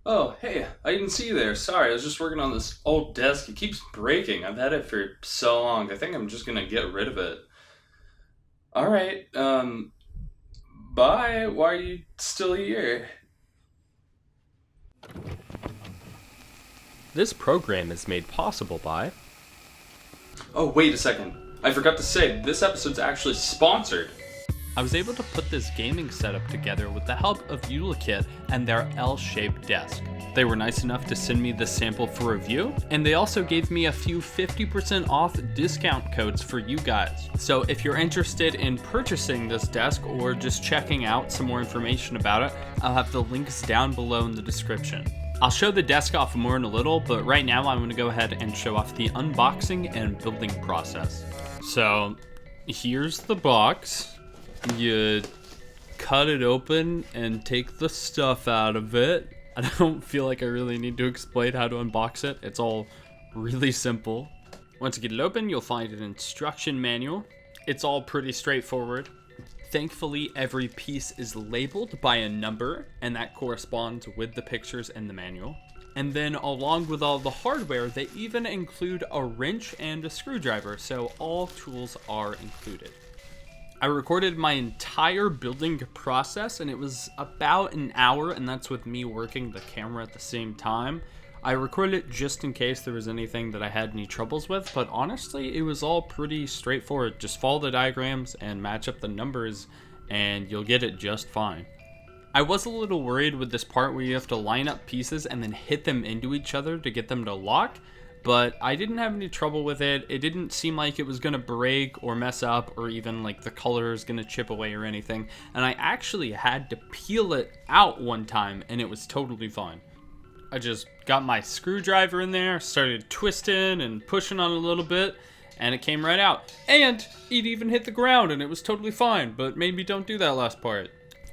Oh, hey, I didn't see you there. Sorry, I was just working on this old desk. It keeps breaking. I've had it for so long. I think I'm just gonna get rid of it. Alright, bye. Why are you still here? This program is made possible by... Oh, wait a second. I forgot to say, this episode's actually sponsored. I was able to put this gaming setup together with the help of Ulikit and their L-shaped desk. They were nice enough to send me the sample for review, and they also gave me a few 50% off discount codes for you guys. So if you're interested in purchasing this desk or just checking out some more information about it, I'll have the links down below in the description. I'll show the desk off more in a little, but right now I'm going to go ahead and show off the unboxing and building process. So here's the box. You cut it open and take the stuff out of it. I don't feel like I really need to explain how to unbox it. It's all really simple. Once you get it open, you'll find an instruction manual. It's all pretty straightforward. Thankfully, every piece is labeled by a number, and that corresponds with the pictures in the manual. And then along with all the hardware, they even include a wrench and a screwdriver, so all tools are included. I recorded my entire building process, and it was about an hour, and that's with me working the camera at the same time. I recorded it just in case there was anything that I had any troubles with, but honestly, it was all pretty straightforward. Just follow the diagrams and match up the numbers, and you'll get it just fine. I was a little worried with this part where you have to line up pieces and then hit them into each other to get them to lock, but I didn't have any trouble with it. It didn't seem like it was gonna break or mess up or even like the color is gonna chip away or anything. And I actually had to peel it out one time and it was totally fine. I just got my screwdriver in there, started twisting and pushing on a little bit, and it came right out. And it even hit the ground and it was totally fine, but maybe don't do that last part.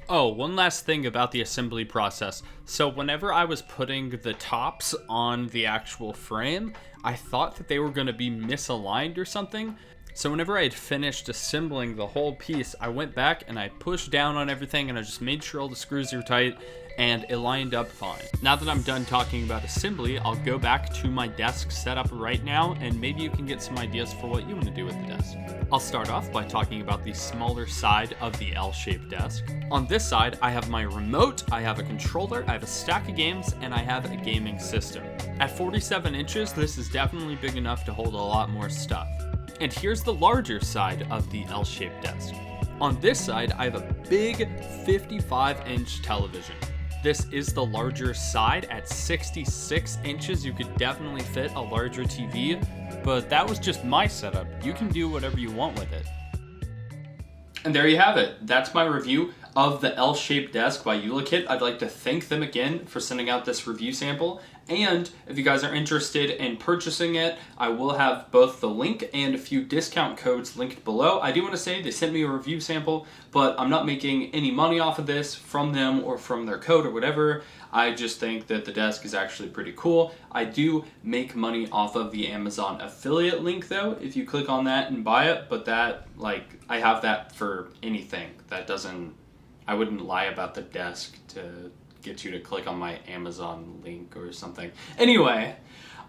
Oh, one last thing about the assembly process. So whenever I was putting the tops on the actual frame, I thought that they were going to be misaligned or something. So whenever I had finished assembling the whole piece, I went back and I pushed down on everything and I just made sure all the screws were tight and it lined up fine. Now that I'm done talking about assembly, I'll go back to my desk setup right now and maybe you can get some ideas for what you want to do with the desk. I'll start off by talking about the smaller side of the L-shaped desk. On this side, I have my remote, I have a controller, I have a stack of games, and I have a gaming system. At 47 inches, this is definitely big enough to hold a lot more stuff. And here's the larger side of the L-shaped desk. On this side, I have a big 55-inch television. This is the larger side. At 66 inches, you could definitely fit a larger TV, but that was just my setup. You can do whatever you want with it. And there you have it. That's my review of the L-shaped desk by Ulikit. I'd like to thank them again for sending out this review sample. And if you guys are interested in purchasing it, I will have both the link and a few discount codes linked below. I do want to say they sent me a review sample, but I'm not making any money off of this from them or from their code or whatever. I just think that the desk is actually pretty cool. I do make money off of the Amazon affiliate link though, if you click on that and buy it, but that, like, I have that for anything. That doesn't, I wouldn't lie about the desk to get you to click on my Amazon link or something. Anyway,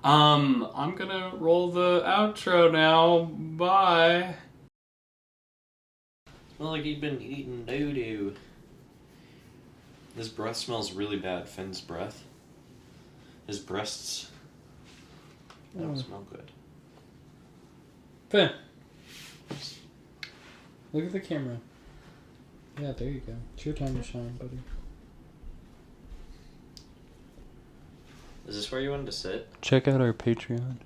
I'm gonna roll the outro now. Bye. Smell like you've been eating doo-doo. This breath smells really bad. Finn's breath. His breasts don't smell good. Finn, look at the camera. Yeah, there you go. It's your time to shine, buddy. Is this where you wanted to sit? Check out our Patreon.